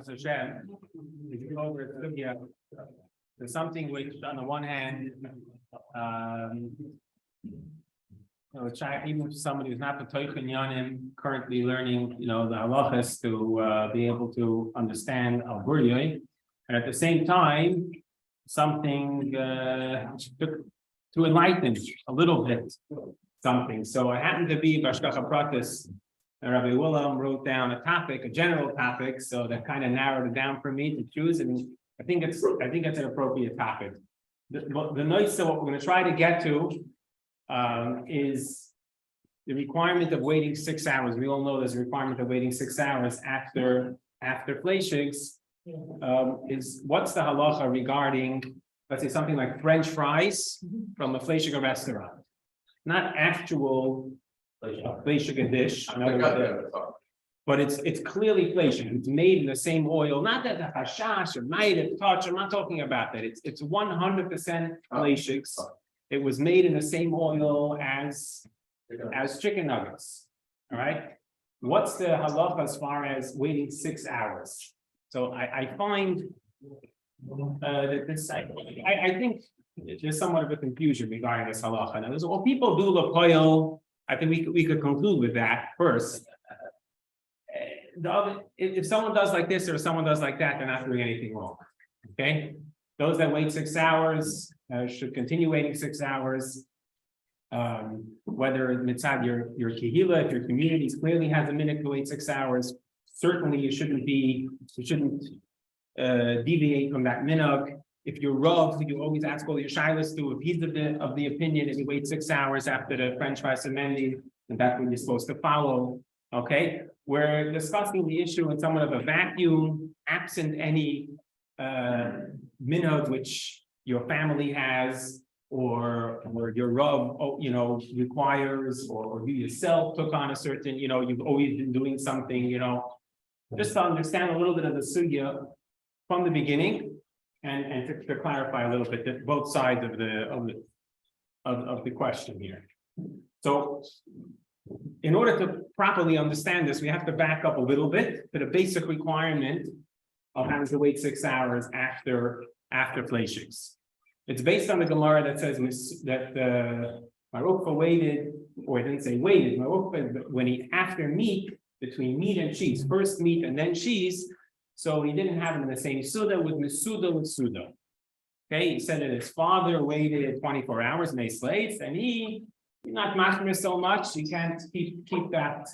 Be'emes Hashem, if you go over to Sugya, there's something which, on the one hand, even for somebody who's not B'toich Yanim, currently learning, the halachas to be able to understand Al Buryoy, and at the same time, something to enlighten a little bit something. So I happened to be Bashkacha Pratis. Rabbi Willem wrote down a general topic, so that kind of narrowed it down for me to choose. And I think it's an appropriate topic. The noise. So what we're going to try to get to is the requirement of waiting 6 hours. We all know there's a requirement of waiting 6 hours after Fleishigs. Is what's the halacha regarding, let's say, something like French fries from a Fleishig restaurant, not actual Fleishig dish, but it's clearly Fleishig. It's made in the same oil, not that the hashash or maida touch. I'm not talking about that. It's 100% Fleishigs. It was made in the same oil as chicken nuggets. All right. What's the halacha as far as waiting 6 hours? So I find that this, I think there's somewhat of a confusion regarding this halacha. Now, well, people do l'koil. I think we could conclude with that first. If someone does like this or someone does like that, they're not doing anything wrong. Okay, those that wait 6 hours should continue waiting 6 hours. Whether mitzad your kehila, if your community clearly has a minute to wait 6 hours, certainly you shouldn't deviate from that minhag. If you're Rav, you always ask all your shilas to, if he's of the opinion that you wait 6 hours after the French fries and mending, and that's what you're supposed to follow. Okay, we're discussing the issue in somewhat of a vacuum, absent any minhag which your family has, or your Rav, requires, or you yourself took on a certain, you've always been doing something, just to understand a little bit of the sugya from the beginning, and to clarify a little bit both sides of the question here. So, in order to properly understand this, we have to back up a little bit to the basic requirement of having to wait 6 hours after Fleishigs. It's based on the Gemara that says that Marukha waited, or I didn't say waited, Marukha, when he, after meat, between meat and cheese, first meat and then cheese, so he didn't have it in the same Suda with Suda. Okay, he said that his father waited 24 hours, May slaves, and he's not machmir so much, he can't keep that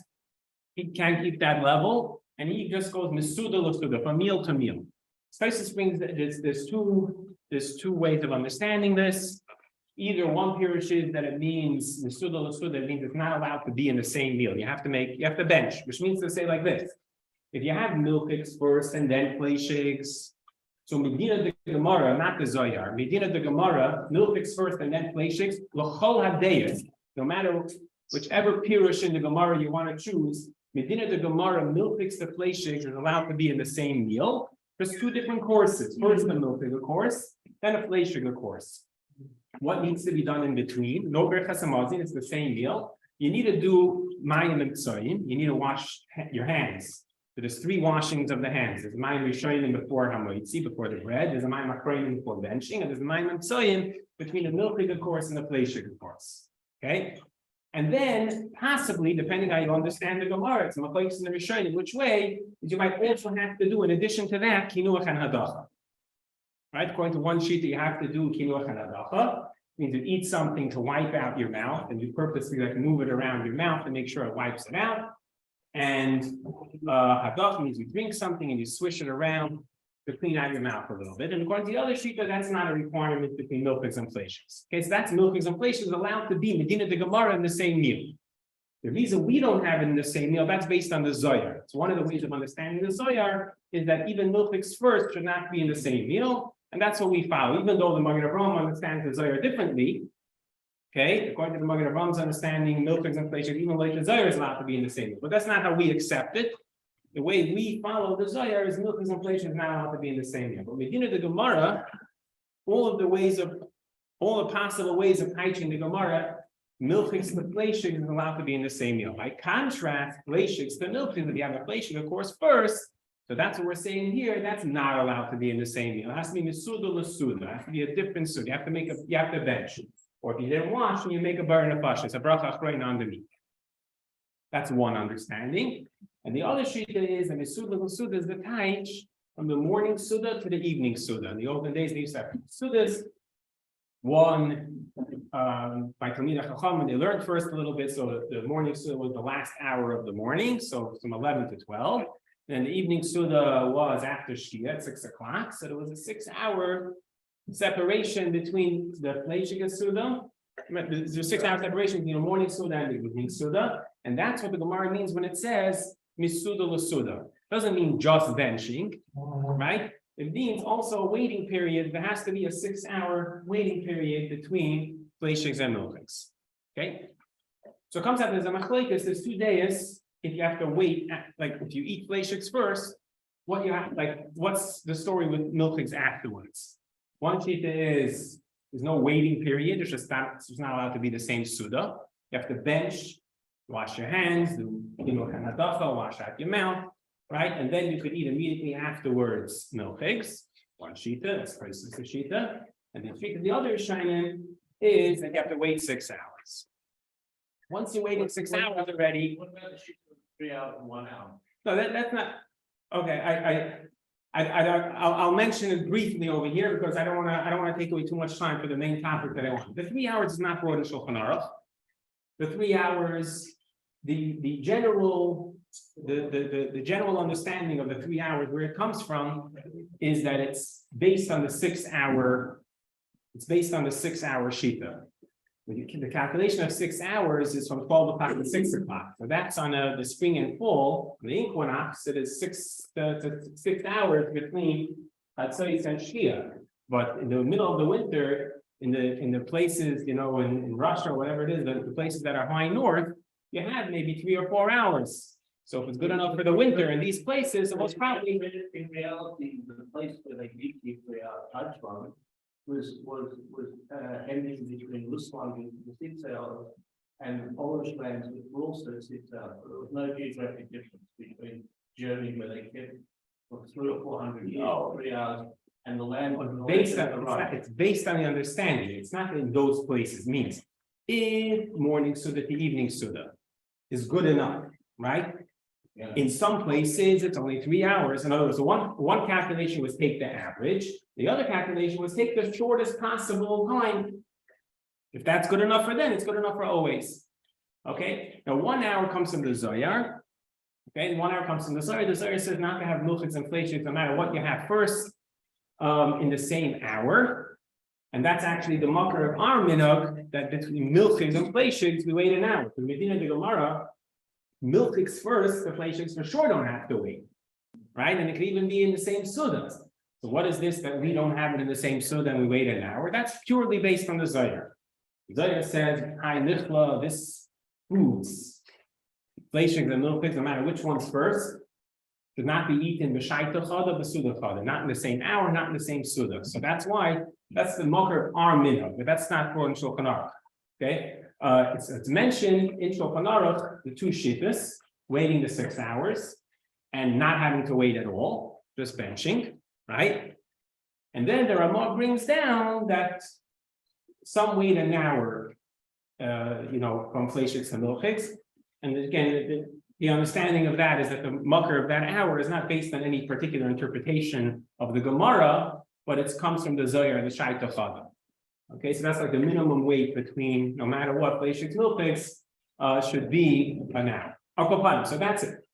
level, and he just goes Misuda from meal to meal. Spices brings there's two ways of understanding this. Either one pirush is that it means it means it's not allowed to be in the same meal. You have to bench, which means to say like this: if you have milchiks first and then fleishigs, so Medina de Gemara, not the Zoyar, Medina de Gemara, milchiks first and then fleishigs, l'chol hadeyas. No matter whichever pirush in the Gemara you want to choose, Medina de Gemara, milchiks to fleishigs is allowed to be in the same meal. There's two different courses. First, a milchig course, then a fleishig course. What needs to be done in between? No berchas hamazon, it's the same meal. You need to do mayim and tzoyim. You need to wash your hands. So there's 3 washings of the hands. There's mayim rishonim before hamoitzi, before the bread. There's a mayim achronim before benching, and there's a mayim and tzoyim between the milchig course and the fleishig course. Okay, and then possibly, depending how you understand the Gemara, it's machlokes in the rishonim, which way you might also have to do, in addition to that, kinuach and hadacha. Right, according to one sheet, you have to do kinuach and hadacha. Means you eat something to wipe out your mouth, and you purposely move it around your mouth to make sure it wipes it out. And hadacha means you drink something and you swish it around to clean out your mouth a little bit. And according to the other sheet, that's not a requirement between milchigs and fleishigs. Okay, so that's milchigs and fleishigs allowed to be Medina de Gemara in the same meal. The reason we don't have it in the same meal, that's based on the Zoyar. So one of the ways of understanding the Zoyar is that even milchigs first should not be in the same meal. And that's what we follow, even though the Magen Avraham understands the Zohar differently. Okay, according to the Magen Avrahm's understanding, milchigs and fleishigs, even like the Zohar is allowed to be in the same meal. But that's not how we accept it. The way we follow the Zohar is milchigs and fleishigs not allowed to be in the same meal. But Medina the Gemara, all the possible ways of teaching the Gemara, milchigs and fleishigs is allowed to be in the same meal. By contrast, fleishigs to milchigs, if you have a fleishig, of course, first, So that's what we're saying here. That's not allowed to be in the same meal. It has to be Misuda L'Suda. It has to be a different suda. You have to bench. Or if you didn't wash, you make a bar nefesh. It's a bracha achrein on the meat. That's one understanding. And the other shita is that Misuda L'Suda is the taich from the morning suda to the evening suda. In the olden days, they used to have sudas. One by Talmidei Chacham, they learned first a little bit. So the morning suda was the last hour of the morning, so from 11 to 12. And the evening suda was after Shkia at 6 o'clock. So there was a 6-hour separation between the Fleishig suda. There's a 6-hour separation between the morning suda and the evening suda. And that's what the Gemara means when it says Misuda L'Suda. Doesn't mean just benching, right? It means also a waiting period. There has to be a 6-hour waiting period between Fleishigs and milchigs. Okay? So it comes out as a machlekes, there's 2 days. If you have to wait, like if you eat Fleishigs first, what's the story with milchigs afterwards? One shita is there's no waiting period, it's not allowed to be the same suda. You have to bench, wash your hands, do hadacha, wash out your mouth, right? And then you could eat immediately afterwards milchigs. One shita, that's the shita. And the other shayim is that you have to wait 6 hours. Once you waited 6 hours already. What about the shita 3 hours and 1 hour? No, that's not okay. I'll mention it briefly over here because I don't want to take away too much time for the main topic that I want. The 3 hours is not brought in Shulchan Aruch. The 3 hours, the general understanding of the 3 hours, where it comes from, is that it's based on the 6-hour. It's based on the 6-hour shita. The calculation of 6 hours is from 12 o'clock to 6 o'clock. So that's on the spring and fall. The equinox, it is 6 hours between Chatzos and Shkia. But in the middle of the winter, in the places, in Russia or whatever it is, the places that are high north, you have maybe 3 or 4 hours. So if it's good enough for the winter in these places, it most probably. In reality, the place where they did keep 3 hours from was ending between Rusland and the 6 hours and the Polish lands, which were also 6 hours. There was no geographic difference between Germany, where they kept for 300 or 400 years, 3 hours, and the land was it's based on the understanding. It's not in those places. It means if morning suda to evening suda is good enough, right? Yeah. In some places, it's only 3 hours. In other words, one calculation was take the average. The other calculation was take the shortest possible time. If that's good enough for them, it's good enough for always. Okay. Now 1 hour comes from the Zohar. Okay, 1 hour comes from the Zohar. The Zohar says not to have milchigs and fleishigs, no matter what you have first, in the same hour. And that's actually the makar of our minhag, that between milchigs and fleishigs, we wait an hour. The Medina de Gemara, milchigs first, the fleishigs for sure don't have to wait. Right? And it could even be in the same sudas. So what is this that we don't have it in the same suda and we wait an hour? That's purely based on the Zohar. The Zohar says, "Hi nichla, this foods, fleishigs and milchigs, no matter which one's first, should not be eaten b'shaita chada, b'suda chada, not in the same hour, not in the same suda." So that's why that's the makar of our minhag, but that's not for in Shulchan Aruch. Okay, it's mentioned in Shulchan Aruch the 2 shittas, waiting the 6 hours and not having to wait at all, just benching. Right? And then the Ramah brings down that some wait an hour, from fleishigs and milchigs. And again, the understanding of that is that the makar of that hour is not based on any particular interpretation of the Gemara, but it comes from the Zohar and the Shaita Chada. Okay, so that's like the minimum wait between, no matter what, fleishigs, milchigs should be an hour. So that's it.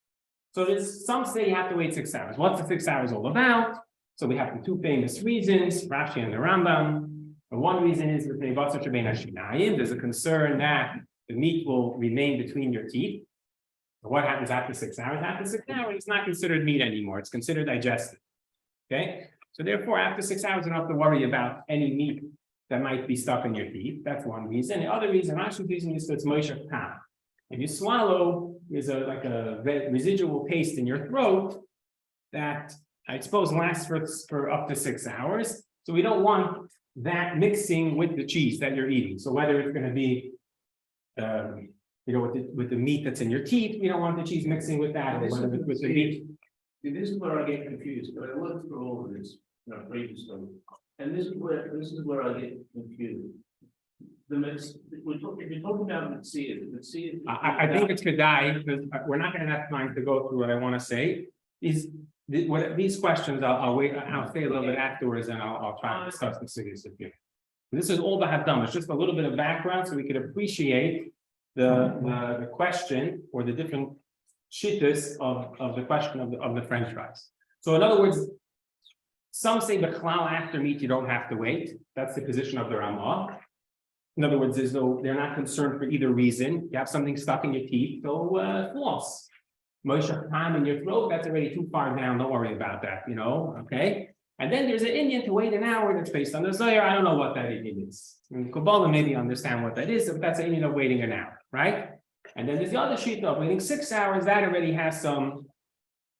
So some say you have to wait 6 hours. What's the 6 hours all about? So we have the 2 famous reasons, Rashi and the Rambam. And one reason is that there's a concern that the meat will remain between your teeth. So what happens after 6 hours? After 6 hours, it's not considered meat anymore. It's considered digested. Okay? So therefore, after 6 hours, you don't have to worry about any meat that might be stuck in your teeth. That's one reason. The other reason, Rashi's reason is that it's Moshe Tam. If you swallow, there's like a residual taste in your throat that I suppose lasts for up to 6 hours. So we don't want that mixing with the cheese that you're eating. So whether it's going to be, with the meat that's in your teeth, we don't want the cheese mixing with that, or whether it's with the meat. See, this is where I get confused, but I went through all of this, previously, and this is where I get confused. If you're talking about Mitzvah, I think it's good die, because we're not gonna have time to go through what I wanna say. These questions, I'll wait, I'll stay a little bit afterwards and I'll try to discuss the cities with you. This is all that I've done. It's just a little bit of background so we could appreciate the question or the different shittas of the question of the French fries. So in other words, some say the klal after meat you don't have to wait. That's the position of the Ramah. In other words, they're not concerned for either reason. You have something stuck in your teeth, so false. Moshe time in your throat, that's already too far down. Don't worry about that, okay? And then there's an Indian to wait an hour that's based on the Zohar. I don't know what that Indian is. Kabbalah maybe understand what that is, but that's an Indian of waiting an hour, right? And then there's the other sheet of waiting 6 hours. That already has some,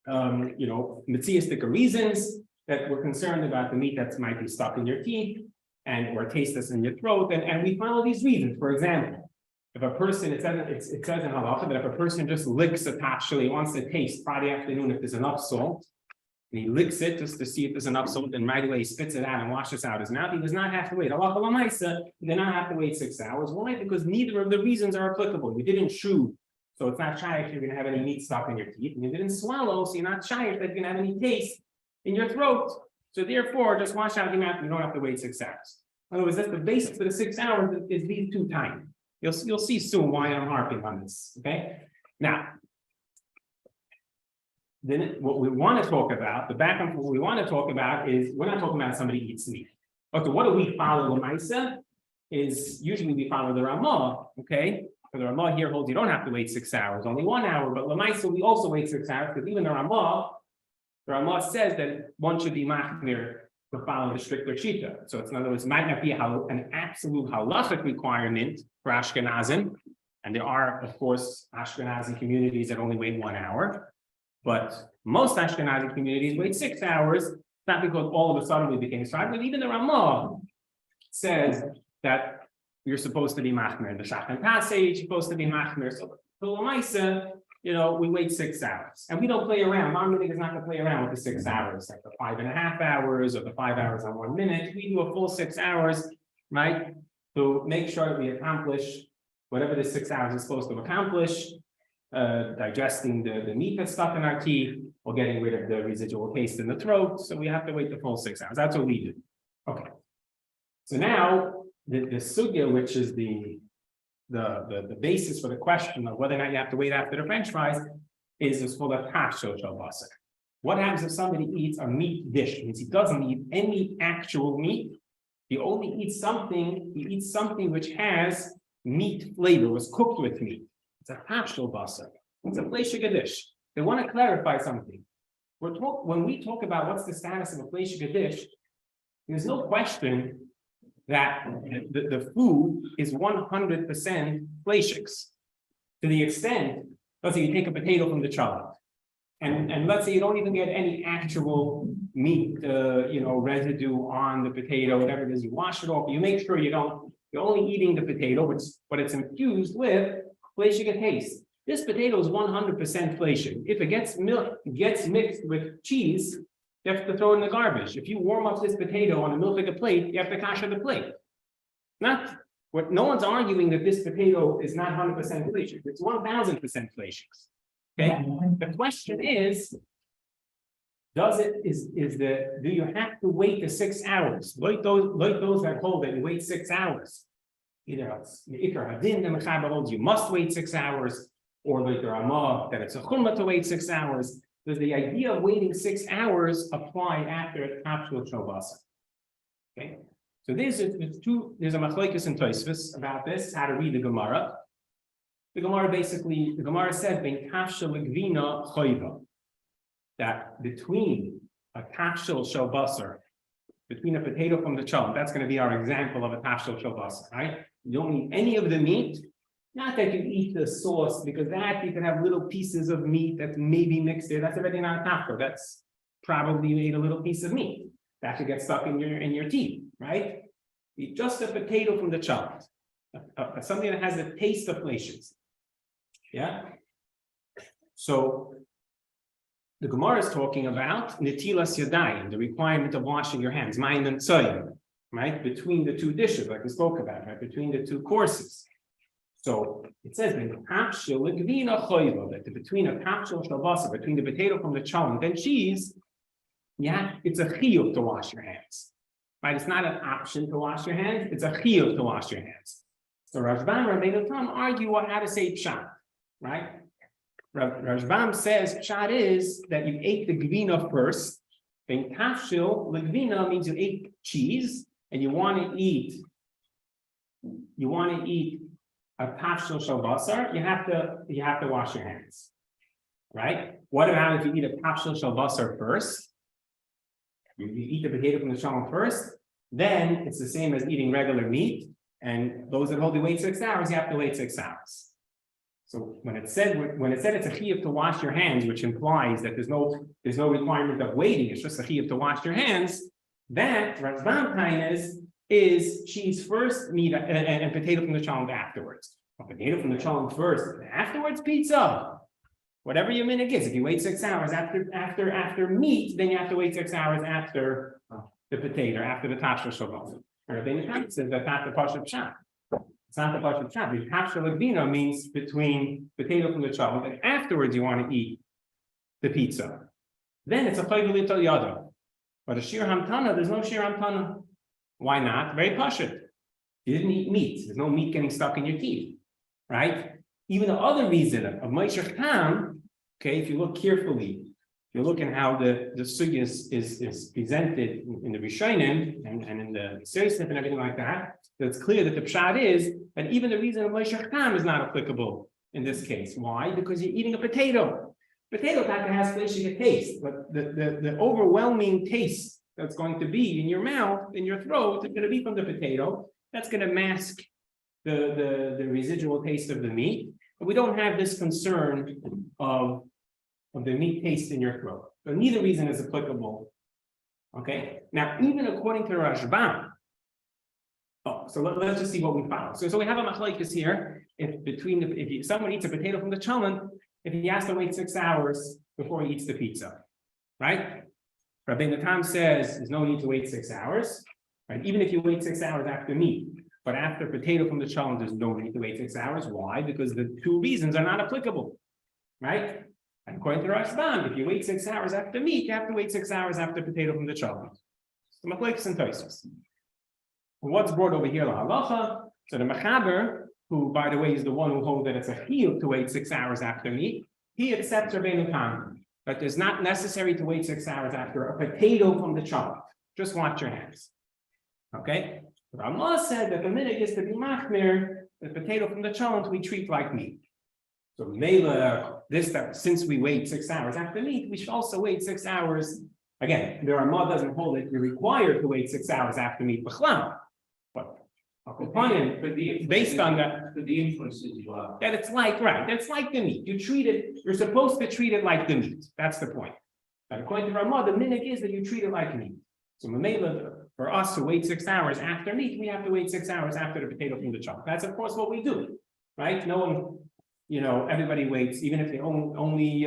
Metziistic reasons that we're concerned about the meat that might be stuck in your teeth or taste that's in your throat. And we follow these reasons. For example, if a person, it says in halacha that if a person just licks a tashel, he wants to taste Friday afternoon if there's enough salt, and he licks it just to see if there's enough salt, and right away he spits it out and washes out his mouth, he does not have to wait. Halacha l'maisa, he did not have to wait 6 hours. Why? Because neither of the reasons are applicable. You didn't chew, so it's not shaykh you're going to have any meat stuck in your teeth, and you didn't swallow, so you're not shaykh that you're going to have any taste in your throat. So therefore, just wash out your mouth, and you don't have to wait 6 hours. In other words, that's the basis for the 6 hours is these two times. You'll see soon why I'm harping on this. Okay. Now, then what we want to talk about, the background, what we want to talk about is we're not talking about somebody eats meat. Okay, what do we follow? The Maisa is usually we follow the Ramah. Okay, so the Ramah here holds you don't have to wait 6 hours, only 1 hour. But the Maisa we also wait 6 hours because even the Ramah says that one should be machmir to follow the stricter shita. So it's in other words, might not be an absolute halachic requirement for Ashkenazim, and there are, of course, Ashkenazi communities that only wait 1 hour, but most Ashkenazi communities wait 6 hours, not because all of a sudden we became strong, but even the Ramah says that you're supposed to be machmer. The Shach and Tasei is supposed to be machmer. So the Lamaisa, we wait 6 hours, and we don't play around. Our meeting is not going to play around with the 6 hours, like the 5.5 hours or the 5 hours on 1 minute. We do a full 6 hours, right? To make sure that we accomplish whatever the 6 hours is supposed to accomplish, digesting the meat that's stuck in our teeth, or getting rid of the residual taste in the throat. So we have to wait the full 6 hours. That's what we do. Okay. So now the sugya, which is the basis for the question of whether or not you have to wait after the French fries, is called a tashel shel basar. What happens if somebody eats a meat dish? It means he doesn't eat any actual meat. He only eats something. He eats something which has meat flavor, was cooked with meat. It's a tashel basar. It's a Fleishig dish. They want to clarify something. When we talk about what's the status of a Fleishig dish, there's no question that the food is 100% Fleishigs. To the extent, let's say you take a potato from the child, and let's say you don't even get any actual meat, residue on the potato, whatever it is, you wash it off, you make sure you're only eating the potato, but it's infused with Fleishig taste. This potato is 100% Fleishig. If it gets mixed with cheese, you have to throw it in the garbage. If you warm up this potato on a milk plate, you have to kasher the plate. No one's arguing that this potato is not 100% Fleishig. It's 1000% Fleishig. Okay. The question is, do you have to wait the 6 hours? Like those that hold that you wait 6 hours. Either it's Ikar Hadin, the Mechaber holds you must wait 6 hours, or like the Ramah that it's a chumrah to wait 6 hours. Does the idea of waiting 6 hours apply after a tashel shel basar? Okay, so there's a machlokes in Tosfos about this, how to read the Gemara. The Gemara says bein tashel legvina choiva, that between a tashel shel basar, between a potato from the child, that's going to be our example of a tashel shel basar, right? You don't need any of the meat. Not that you eat the sauce, because that you can have little pieces of meat that may be mixed there. That's already not a tafka. That's probably you ate a little piece of meat that could get stuck in your teeth, right? Eat just a potato from the child, something that has a taste of Fleishigs. Yeah. So The Gemara is talking about netilas yadayim, the requirement of washing your hands, ma'in and tzoyim, right? Between the two dishes, like we spoke about, right? Between the two courses. So it says that between a kapshel shalbasa, between the potato from the chalent and cheese, it's a chiyuv to wash your hands. Right? It's not an option to wash your hands, it's a chiyuv to wash your hands. So Rashbam and Rabbeinu Tam argue on how to say pshat, right? Rashbam says pshat is that you ate the gvina first. Then kafshil legvina means you ate cheese and you want to eat a kafshil shalbasar. You have to wash your hands, right? What about if you eat a kafshil shalbasar first? You eat the potato from the shalom first, then it's the same as eating regular meat. And those that hold you wait 6 hours, you have to wait 6 hours. So when it said it's a chiyuv to wash your hands, which implies that there's no requirement of waiting, it's just a chiyuv to wash your hands. That Rashbam kindness is cheese first, meat and potato from the chalent afterwards. A potato from the chalent first, and afterwards pizza. Whatever your minhag is. If you wait 6 hours after meat, then you have to wait 6 hours after the potato, after the tashra shalom. Rabbeinu Tam says that's not the pashut pshat. It's not the pashut pshat. The tashra legvina means between potato from the chalent, and afterwards you want to eat the pizza. Then it's a chayvul litol yada. But a shir hamtana, there's no shir hamtana. Why not? Very pashut. You didn't eat meat. There's no meat getting stuck in your teeth, right? Even the other reason of Moshe Tam, okay, if you look carefully, if you look at how the sugya is presented in the Rishonim and in the Seisnif and everything like that, it's clear that the pshat is that even the reason of Moshe Tam is not applicable in this case. Why? Because you're eating a potato. Potato pack has Fleishig taste, but the overwhelming taste that's going to be in your mouth, in your throat, is going to be from the potato. That's going to mask the residual taste of the meat. But we don't have this concern of the meat taste in your throat. So neither reason is applicable. Okay. Now, even according to Rashbam, so let's just see what we follow. So we have a machlokes here. If someone eats a potato from the chalent, if he has to wait 6 hours before he eats the pizza, right? Rabbeinu Tam says there's no need to wait 6 hours, right? Even if you wait 6 hours after meat, but after potato from the chalent, there's no need to wait 6 hours. Why? Because the two reasons are not applicable, right? And according to Rashbam, if you wait 6 hours after meat, you have to wait 6 hours after potato from the chalent. So machlokes and tosos. What's brought over here, la halacha? So the mechaber, who by the way is the one who holds that it's a chiyuv to wait 6 hours after meat, he accepts Rabbeinu Tam that it's not necessary to wait 6 hours after a potato from the chalent. Just wash your hands. Okay? Ramah said that the minhag is to be machmir, the potato from the chalent we treat like meat. So Mela, since we wait 6 hours after meat, we should also wait 6 hours. Again, the Ramah doesn't hold it, you're required to wait 6 hours after meat. But based on that, the inferences you are. that it's like, right, that's like the meat. You're supposed to treat it like the meat. That's the point. But according to Ramah, the minhag is that you treat it like meat. So Mamela, for us to wait 6 hours after meat, we have to wait 6 hours after the potato from the chalent. That's of course what we do, right? No one, everybody waits, even if they only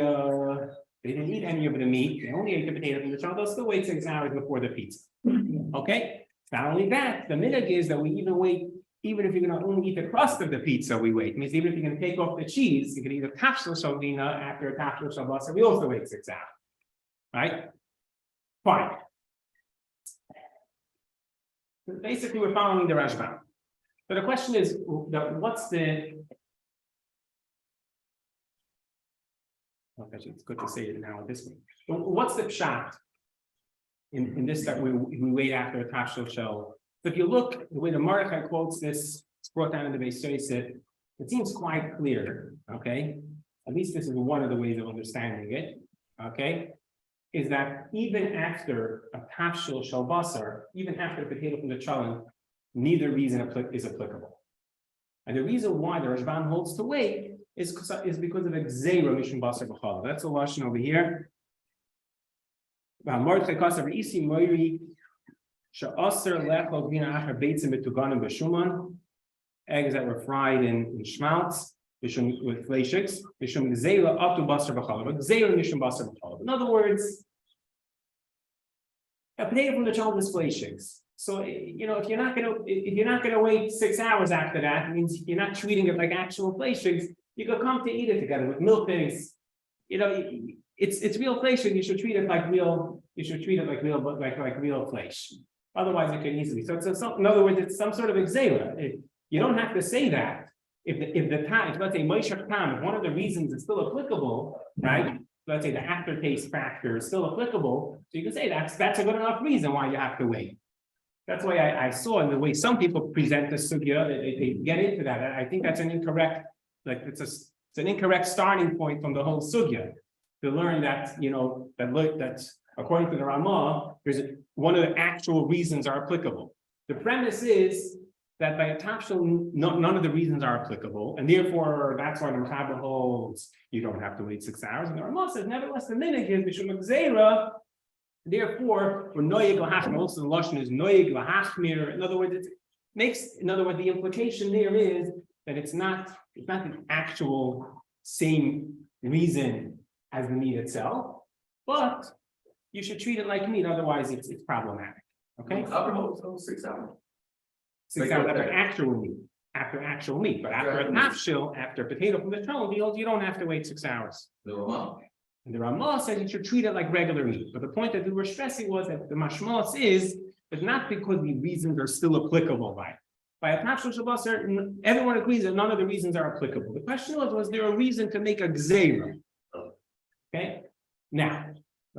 they didn't eat any of the meat, they only ate the potato from the chalent, they'll still wait 6 hours before the pizza. Okay? Not only that, the minhag is that we even wait, even if you're going to only eat the crust of the pizza, we wait. It means even if you're going to take off the cheese, you can eat a kapshel shalvina after a kapshel shalbasa, we also wait 6 hours. Right? Fine. Basically, we're following the Rashbam. But the question is, what's the... Actually, it's good to say it now this way. What's the pshat in this that we wait after a tashel shell? So if you look, the way the Mordechai quotes this, it's brought down in the Beis Yosef, it seems quite clear, okay? At least this is one of the ways of understanding it, okay? Is that even after a tashel shalbasar, even after the potato from the chalent, neither reason is applicable. And the reason why the Rashbam holds to wait is because of Gzeira Mishum Basar B'Chala. That's a lashon over here. Mordechai Kasav Isi Moiri Sha'aser Lechol Gvina Achar Beitzim Betuganim B'Shuman. Eggs that were fried in schmaltz. with Fleishigs, Mishum Gzeila Atu Basar B'Chalav, Gzeila Mishum Basar B'Chalav. In other words, a potato from the child is Fleishigs. So if you're not gonna wait 6 hours after that, it means you're not treating it like actual Fleishigs. You could come to eat it together with milk things. It's real Fleishig. You should treat it like real. You should treat it like real flesh. Otherwise, it can easily. So in other words, it's some sort of exela. You don't have to say that. If the time, let's say Moishak Tam, if one of the reasons is still applicable, right? Let's say the aftertaste factor is still applicable, so you can say that's a good enough reason why you have to wait. That's why I saw in the way some people present the sugya, they get into that. I think that's an incorrect, it's an incorrect starting point from the whole sugya to learn that that according to the Ramah, there's one of the actual reasons are applicable. The premise is that by a tafshil, none of the reasons are applicable, and therefore that's why the Mechaber holds you don't have to wait 6 hours. And the Ramah says, nevertheless, the minhag is mishum gzeira. Therefore, we're noyeg lahachmir. Also, the lashon is noyeg lahachmir. In other words, the implication there is that it's not the actual same reason as the meat itself, but you should treat it like meat. Otherwise, it's problematic. Okay. 6 hours. 6 hours after actual meat, but after a nafshil, after a potato from the child, you don't have to wait 6 hours. And the Ramah says you should treat it like regular meat. But the point that we were stressing was that the mashmalas is not because the reasons are still applicable by a tafshil shabasar. Everyone agrees that none of the reasons are applicable. The question was there a reason to make a gzeira? Okay. Now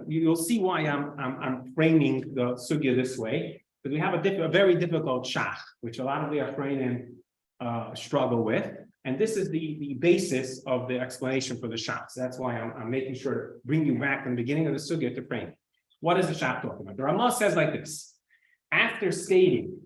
you'll see why I'm framing the sugya this way, because we have a very difficult shach, which a lot of the Achronim struggle with. And this is the basis of the explanation for the shach. So that's why I'm making sure to bring you back from the beginning of the sugya to frame. What is the shach talking about? The Ramah says like this: after stating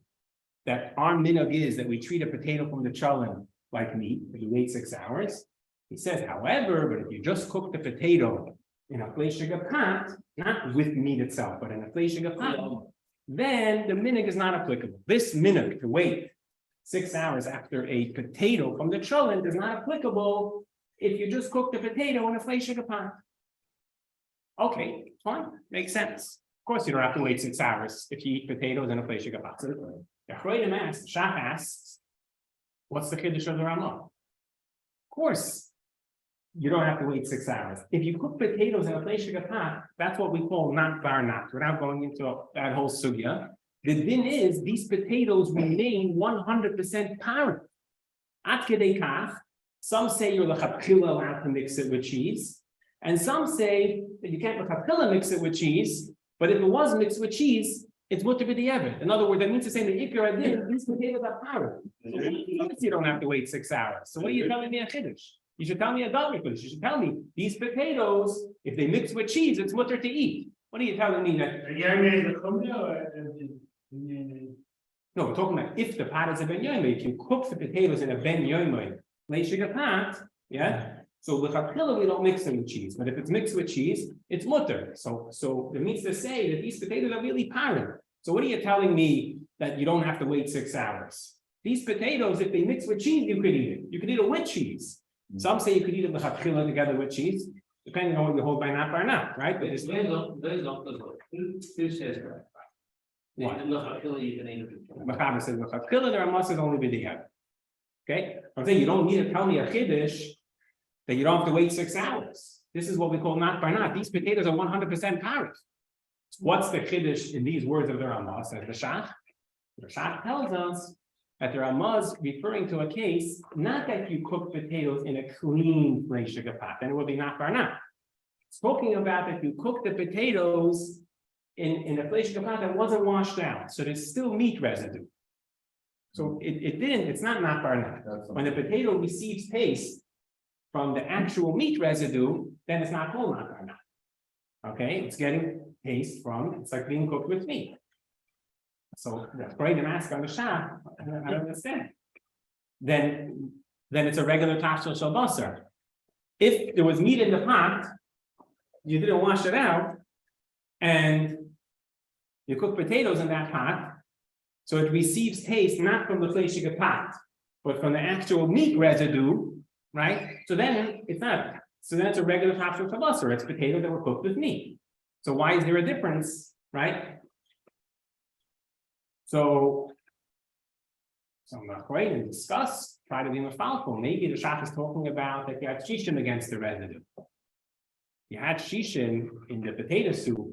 that our minhag is that we treat a potato from the cholent like meat, if you wait 6 hours, he says, however, but if you just cook the potato in a Fleishig pot, not with meat itself, but in a Fleishig pot, then the minhag is not applicable. This minhag to wait 6 hours after a potato from the cholent is not applicable if you just cook the potato in a Fleishig pot. Okay, fine, makes sense. Of course, you don't have to wait 6 hours if you eat potatoes in a Fleishig pot. The Achronim asks, Shach asks, what's the chiddush of the Ramah? Of course, you don't have to wait 6 hours. If you cook potatoes in a Fleishig pot, that's what we call not bar not, without going into that whole sugya. The din is these potatoes remain 100% parent. At kedei kach, some say you're l'chapchila allowed to mix it with cheese, and some say that you can't l'chapchila mix it with cheese, but if it was mixed with cheese, it's mutter b'di'evet. In other words, that means to say the ikar adin, these potatoes are parent. So you don't have to wait 6 hours. So what are you telling me a chiddush? You should tell me a double chiddush. You should tell me these potatoes, if they mix with cheese, it's mutter to eat. What are you telling me that? No, we're talking about if the pot is a ben yoimei. If you cook the potatoes in a ben yoimei Fleishig pot, yeah. So with l'chapchila we don't mix them with cheese, but if it's mixed with cheese, it's mutter. So it means to say that these potatoes are really parent. So what are you telling me that you don't have to wait 6 hours? These potatoes, if they mix with cheese, you could eat it. You could eat it with cheese. Some say you could eat it l'chapchila together with cheese, depending on what you hold by not or not, right? But it's Who says that? What? You can eat it. Mechaber says l'chapchila, the Ramah says only b'di'evet. Okay, I'm saying you don't need to tell me a chiddush that you don't have to wait 6 hours. This is what we call not by not. These potatoes are 100% parent. What's the chiddush in these words of the Ramah? Says the shach. The shach tells us that the Ramah is referring to a case, not that you cook potatoes in a clean Fleishig pot, then it will be not by not. It's talking about that you cook the potatoes in a Fleishig pot that wasn't washed out, so there's still meat residue. So it's not by not. When the potato receives taste from the actual meat residue, then it's not called not by not. Okay, it's getting taste from, it's like being cooked with meat. So that's great to ask on the shach. I don't understand. Then it's a regular tafshil shel basar. If there was meat in the pot, you didn't wash it out, and you cook potatoes in that pot, so it receives taste not from the Fleishig pot, but from the actual meat residue. right? So then it's not, so then it's a regular tapshel shabasar, it's potatoes that were cooked with meat. So why is there a difference, right? So I'm not going to discuss, try to be mafalful. Maybe the Shach is talking about that you had shishim against the residue. You had shishim in the potato soup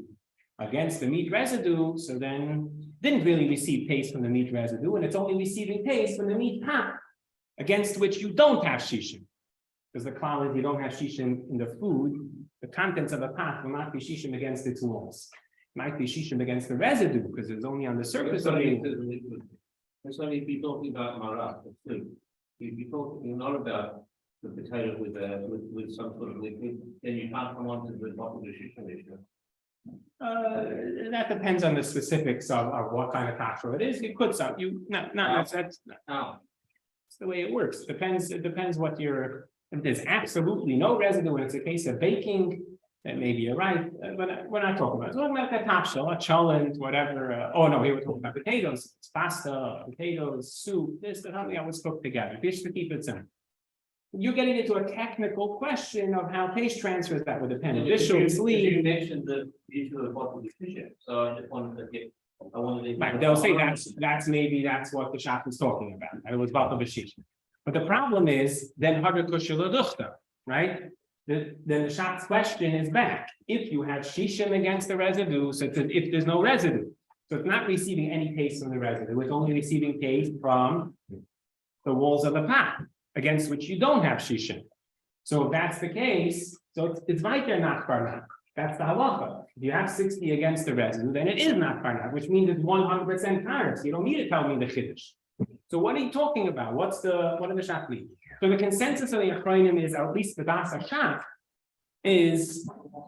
against the meat residue, so then didn't really receive taste from the meat residue, and it's only receiving taste from the meat pot, against which you don't have shishim. Because the klal is you don't have shishim in the food, the contents of a pot will not be shishim against its walls. It might be shishim against the residue, because it's only on the surface of the. It's only be talking about maraq, the food. You'd be talking not about the potato with some sort of liquid, then you can't come on to the bottom of the shishim issue. That depends on the specifics of what kind of kafra it is. You could some, that's the way it works. It depends what you're, if there's absolutely no residue and it's a case of baking, then maybe you're right. But we're not talking about, that tapshel, a cholent, whatever. Oh no, here we're talking about potatoes, it's pasta, potatoes, soup, this, that, something that was cooked together. Just to keep it simple. You're getting into a technical question of how taste transfers that would depend. You mentioned the issue of what was efficient, so I just wanted to get. Right, they'll say that's what the Shach is talking about. And it was about the Bashish. But the problem is then right? Then the Shach's question is back. If you have shishim against the residue, so if there's no residue, so it's not receiving any taste from the residue, it's only receiving taste from the walls of the pot, against which you don't have shishim. So if that's the case, so it's right there, not farnat. That's the halacha. If you have 60 against the residue, then it is not farnat, which means it's 100% carbs. You don't need to tell me the chiddush. So what are you talking about? What are the Shach mean? So the consensus of the Achronim is, or at least the Das Shach, is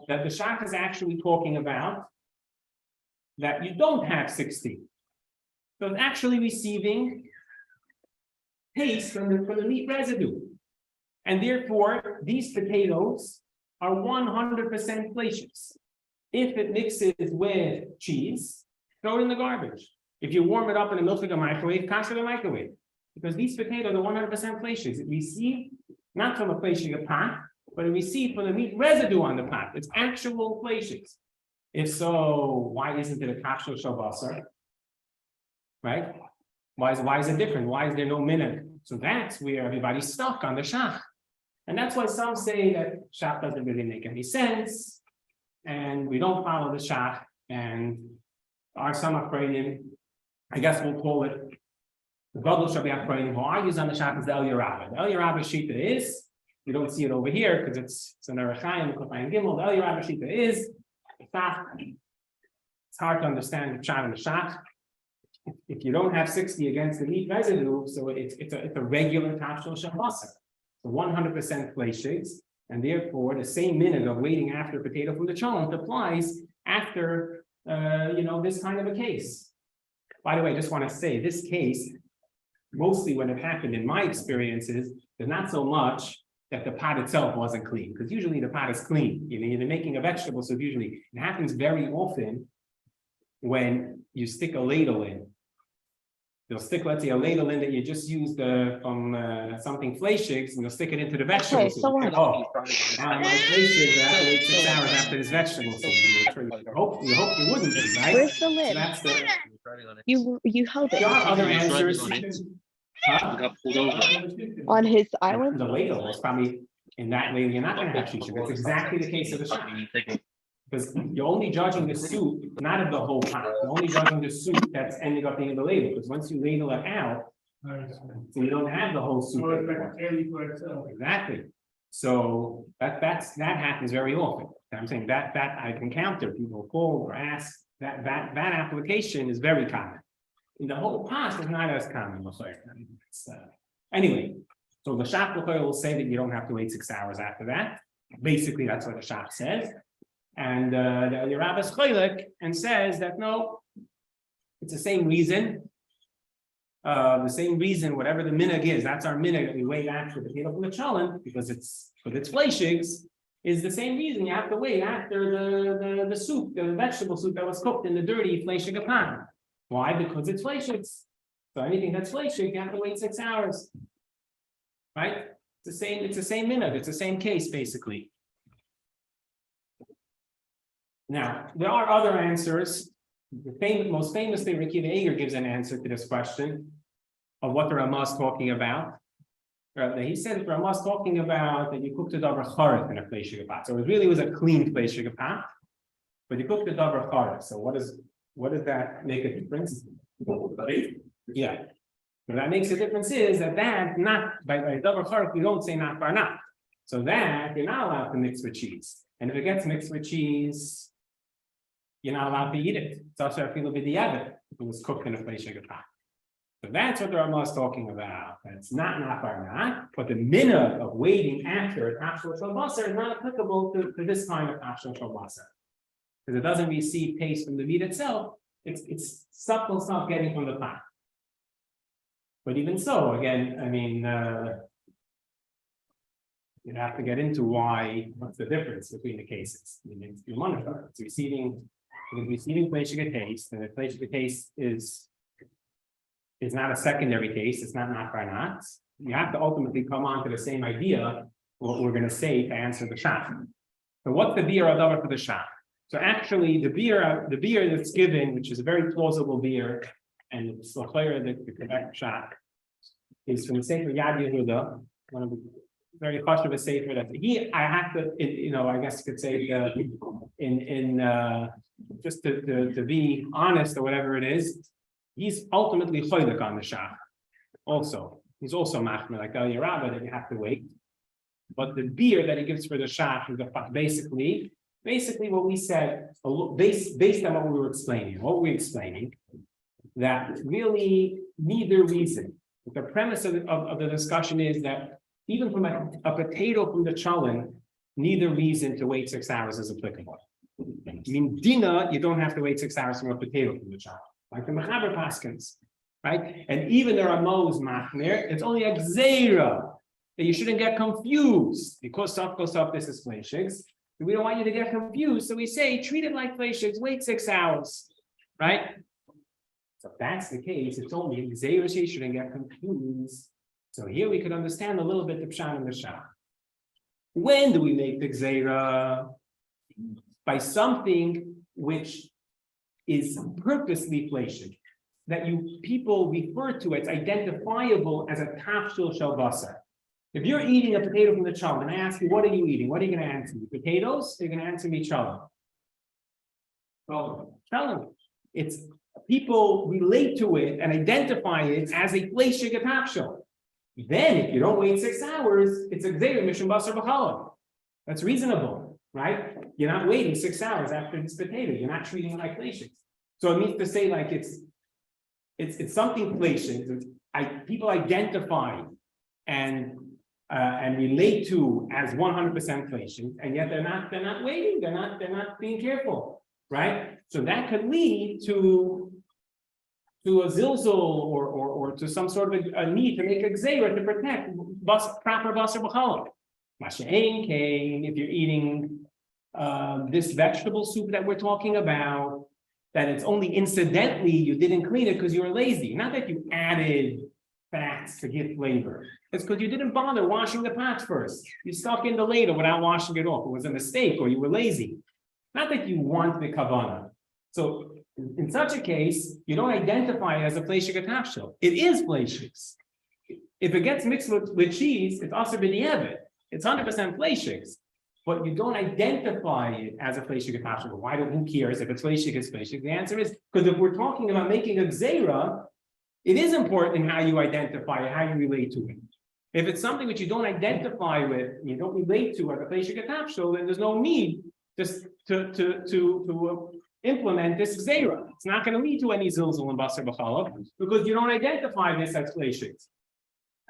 that the Shach is actually talking about that you don't have 60. So it's actually receiving taste from the meat residue. And therefore, these potatoes are 100% Fleishig. If it mixes with cheese, throw it in the garbage. If you warm it up in a Fleishig microwave, toss it in the microwave. Because these potatoes are 100% Fleishig. It received not from a Fleishig pot, but it received from the meat residue on the pot. It's actual Fleishig. If so, why isn't it a kafshel shabasar? Right? Why is it different? Why is there no minute? So that's where everybody's stuck on the Shach. And that's why some say that Shach doesn't really make any sense, and we don't follow the Shach, and our some Achronim, I guess we'll call it the Gadol Shabi Achronim, who argues on the Shach is the El Yerabah. The El Yerabah Shita is, you don't see it over here because it's an Arachayim, Kofayim Gimel. The El Yerabah Shita is, it's hard to understand the Pshat and the Shach. If you don't have 60 against the meat residue, so it's a regular tapshel shabasar, so 100% Fleishig, and therefore the same minute of waiting after a potato from the cholent applies after this kind of a case. By the way, I just want to say this case, mostly when it happened in my experiences, there's not so much that the pot itself wasn't clean, because usually the pot is clean. You're making a vegetable, so usually it happens very often when you stick a ladle in. You'll stick, let's say, a ladle in that you just used from something Fleishig, and you'll stick it into the vegetable. Okay, so what? Now my Fleishig, I have to wait 6 hours after this vegetable. So you hope you wouldn't be, right? Where's the lid? So that's the. You held There are it other answers. Huh? on his island. The ladle is probably in that ladle. You're not going to have shishim. It's exactly the case of the shot. Because you're only judging the soup, not of the whole pot. You're only judging the soup that's ending up being in the ladle. Because once you ladle it out, so you don't have the whole soup anymore. Exactly. So that happens very often. I'm saying that I've encountered people call or ask that application is very common. In the whole pot is not as common. Anyway, so the Shach will say that you don't have to wait 6 hours after that. Basically, that's what the Shach says. And the Yerabah is chaylik and says that no, it's the same reason. Whatever the minhag is, that's our minhag that we wait after the potato from the cholent, because it's Fleishig, is the same reason you have to wait after the soup, the vegetable soup that was cooked in the dirty Fleishig pan. Why? Because it's Fleishig. So anything that's Fleishig, you have to wait 6 hours. Right? It's the same minhag, it's the same case, basically. Now, there are other answers. Most famously, Ricky Eger gives an answer to this question of what the Ramah is talking about. He said the Ramah is talking about that you cooked a davar charev in a Fleishig pot. So it really was a clean Fleishig pot, but you cooked a davar charev. So what does that make a difference? Yeah. But that makes a difference is that not by davar charev, you don't say not bar not. So that you're not allowed to mix with cheese. And if it gets mixed with cheese, you're not allowed to eat it. It's also a feel of b'diavad if it was cooked in a Fleishig pot. So that's what the Ramah is talking about. That's not bar not, but the minhag of waiting after a tafshel shel basar is not applicable to this kind of tafshel shel basar. Because it doesn't receive taste from the meat itself, it's subtle stuff getting from the pot. But even so, again, I mean, you have to get into what's the difference between the cases. I mean, it's receiving Fleishig taste, and the Fleishig taste is not a secondary case, it's not bar not. You have to ultimately come on to the same idea, what we're going to say to answer the shach. So what's the beer adavar for the shach? So actually, the beer that's given, which is a very plausible beer, and it's the correct shach, is from the Sefer Yad Yehuda, one of the very chashuv sefer that I have to, I guess you could say, just to be honest or whatever it is, he's ultimately choylek on the shach. Also, he's also machmer like El Yerabah that you have to wait. But the beer that he gives for the shach is basically what we said, based on what we were explaining. What we're explaining, that really neither reason. The premise of the discussion is that even from a potato from the cholent, neither reason to wait 6 hours is applicable. I mean, dinner, you don't have to wait 6 hours from a potato from the cholent, like the Mechaber Paskins, right? And even the Ramah's machmir, it's only a gzeira that you shouldn't get confused because this is Fleishigs. We don't want you to get confused, so we say treat it like Fleishigs, wait 6 hours, right? So if that's the case, it's only a gzeira, so you shouldn't get confused. So here we could understand a little bit the pshat and the shach. When do we make the gzeira? By something which is purposely Fleishig, that people refer to, it's identifiable as a tafshel shel basar. If you're eating a potato from the cholent, and I ask you, what are you eating? What are you going to answer me? Potatoes? You're going to answer me cholent. Cholent. It's people relate to it and identify it as a Fleishig tafshel. Then, if you don't wait 6 hours, it's a gzeira mishum basar b'chalav. That's reasonable, right? You're not waiting 6 hours after this potato. You're not treating it like Fleishig. So it means to say like it's something Fleishig. People identify and relate to as 100% Fleishig, and yet they're not waiting. They're not being careful, right? So that could lead to a zilzul or to some sort of a need to make a gzeira to protect proper basar b'chalav. Masha'ein kain, if you're eating this vegetable soup that we're talking about, that it's only incidentally you didn't clean it because you were lazy. Not that you added fats to give flavor. It's because you didn't bother washing the pots first. You stuck in the ladle without washing it off. It was a mistake or you were lazy. Not that you want the kavanah. So in such a case, you don't identify it as a Fleishig tafshel. It is Fleishig. If it gets mixed with cheese, it's also b'diavad. It's 100% Fleishig. But you don't identify it as a Fleishig tafshel. Who cares if it's Fleishig, it's Fleishig? The answer is because if we're talking about making a gzeira, it is important how you identify it, how you relate to it. If it's something which you don't identify with, you don't relate to as a Fleishig tafshel, then there's no need just to implement this gzeira. It's not going to lead to any zilzul and basar b'chalav because you don't identify this as Fleishig.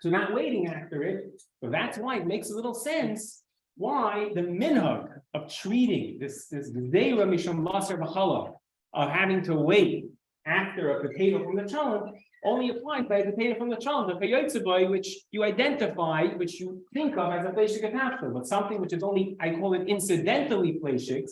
So not waiting after it. So that's why it makes a little sense why the minhag of treating this gzeira mishum basar b'chalav of having to wait after a potato from the cholent only applies by a potato from the cholent, the peyotziboy, which you identify, which you think of as a Fleishig tafshel, but something which is only, I call it incidentally Fleishig,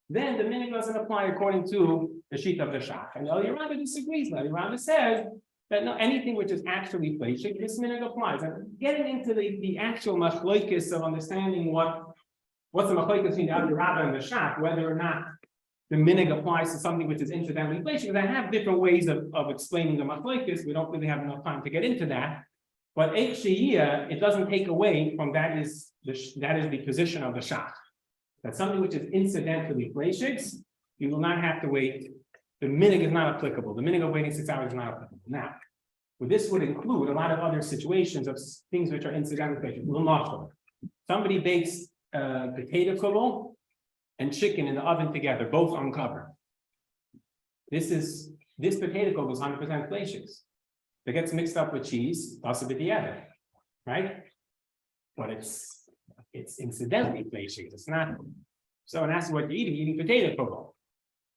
then the minhag doesn't apply according to the sheet of the shach. And El Yerabah disagrees. El Yerabah says that no, anything which is actually Fleishig, this minhag applies. And getting into the actual machloikis of understanding what's the machloikis between the Rabba and the Shach, whether or not the minhag applies to something which is incidentally Fleishig, because I have different ways of explaining the machloikis. We don't really have enough time to get into that. But Eich Shehiyah, it doesn't take away from that is the position of the Shach. That something which is incidentally Fleishig, you will not have to wait. The minhag is not applicable. The minhag of waiting 6 hours is not applicable. Now, this would include a lot of other situations of things which are incidental Fleishig. Somebody bakes potato kugel and chicken in the oven together, both uncovered. This potato kugel is 100% Fleishig. It gets mixed up with cheese, also with the other, right? But it's incidentally Fleishig. It's not. So when asked what you're eating potato kugel.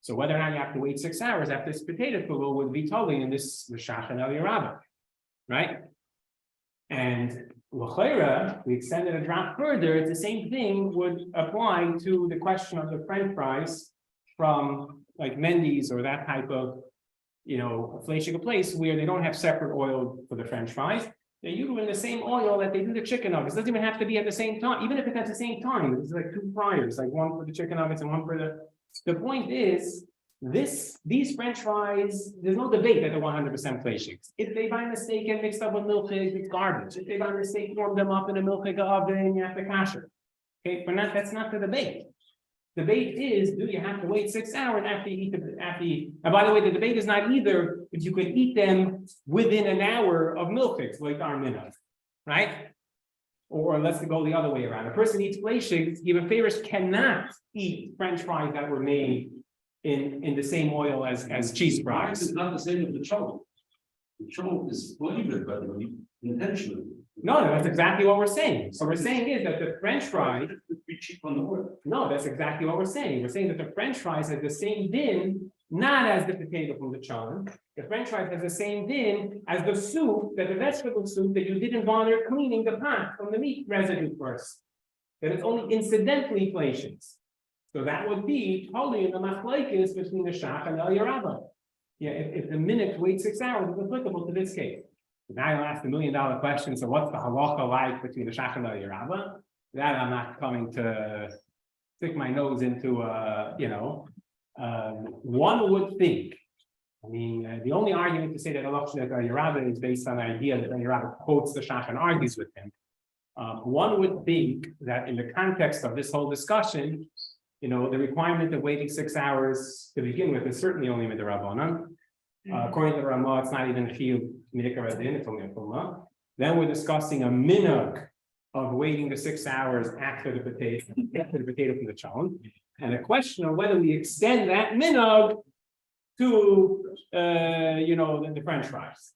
So whether or not you have to wait 6 hours after this potato kugel would be totally in this Shach and El Rabba, right? And l'chayra, we extended a drop further. It's the same thing would apply to the question of the French fries from like Mendy's or that type of, Fleishig place where they don't have separate oil for the French fries. They use in the same oil that they do the chicken nuggets. It doesn't even have to be at the same time, even if it's at the same time. It's like two fryers, like one for the chicken nuggets and one for the. The point is, these French fries, there's no debate that they're 100% Fleishig. If they by mistake get mixed up with milchig, it's garbage. If they by mistake warm them up in a milchig oven, you have to kasher. Okay, that's not the debate. The debate is, do you have to wait 6 hours after you eat and by the way, the debate is not either if you could eat them within an hour of milchigs, like our minhag, right? Or let's go the other way around. A person eats Fleishig, even favors cannot eat French fries that were made in the same oil as cheese fries. It's not the same as the chol. The chol is flavored, by the way, intentionally. No, that's exactly what we're saying. So we're saying is that the French fry. Be cheap on the oil. No, that's exactly what we're saying. We're saying that the French fries have the same din, not as the potato from the cholent. The French fries have the same din as the soup, the vegetable soup that you didn't bother cleaning the pot from the meat residue first. That it's only incidentally Fleishig. So that would be totally in the machlokes between the Shach and El Rabba. Yeah, if the minute wait 6 hours is applicable to this case. Now you'll ask the $1 million question. So what's the halacha like between the Shach and El Rabba? That I'm not coming to stick my nose into. One would think. I mean, the only argument to say that El Rabba is based on the idea that El Rabba quotes the Shach and argues with him. One would think that in the context of this whole discussion, the requirement of waiting 6 hours to begin with is certainly only midrabanan. According to the Ramah, it's not even chiyuv midikar adin, it's only a kumah. Then we're discussing a minhag of waiting the 6 hours after the potato from the cholent, and a question of whether we extend that minhag to the French fries.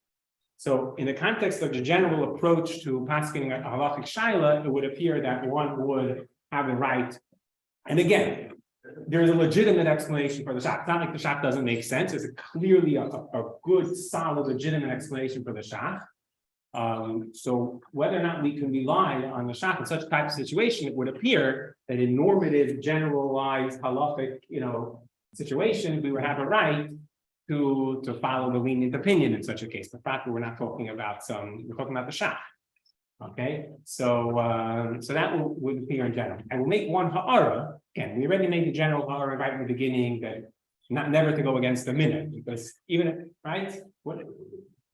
So in the context of the general approach to pasking a halachic shaila, it would appear that one would have the right. And again, there's a legitimate explanation for the shach. It's not like the shach doesn't make sense. It's clearly a good, solid, legitimate explanation for the shach. So whether or not we can rely on the shach in such type of situation, it would appear that in normative, generalized halachic, situation, we would have a right to follow the lenient opinion in such a case. The fact that we're not talking about we're talking about the shach. Okay, so that would appear in general, and we'll make one ha'ara. Again, we already made the general ha'ara right in the beginning that never to go against the minhag, because even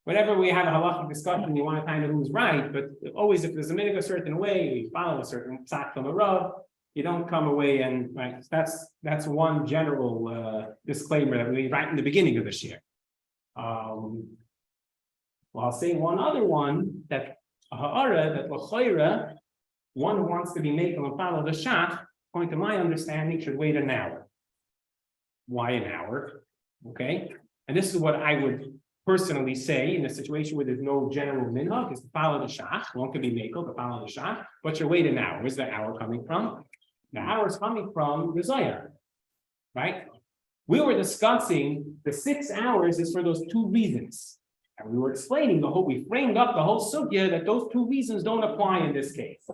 whenever we have a halachic discussion, you want to find out who's right, but always if there's a minhag a certain way, we follow a certain psak from a rav, you don't come away and right. That's one general disclaimer that we made right in the beginning of this year. Well, I'll say one other one that. That l'chayra, one who wants to be makel and follow the shach, according to my understanding, should wait an hour. Why an hour? Okay, and this is what I would personally say in a situation where there's no general minhag, is to follow the shach. One could be makel to follow the shach, but you wait an hour. Where's the hour coming from? The hour is coming from the Zohar, right? We were discussing the 6 hours is for those two reasons. And we were explaining we framed up the whole sugya that those two reasons don't apply in this case.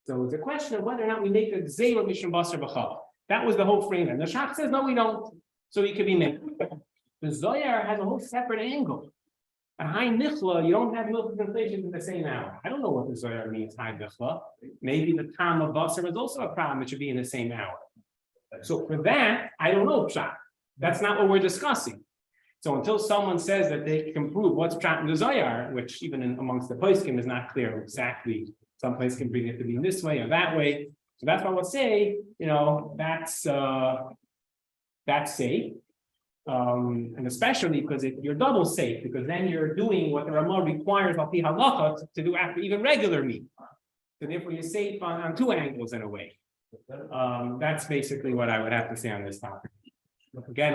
So it's a question of whether or not we make a gzeira mishum basar b'chal. That was the whole frame. And the shach says, no, we don't. So he could be made. The Zohar has a whole separate angle. A high nichla, you don't have milk translations in the same hour. I don't know what the Zohar means, high nichla. Maybe the time of basar is also a problem. It should be in the same hour. So for that, I don't know pshat. That's not what we're discussing. So until someone says that they can prove what's pshat in the Zohar, which even amongst the poskim is not clear exactly. Some place can bring it to be this way or that way. So that's why we'll say, that's safe. And especially because you're double safe, because then you're doing what the Ramah requires of the halacha to do after even regular meat. So therefore you're safe on two angles in a way. That's basically what I would have to say on this topic. Again,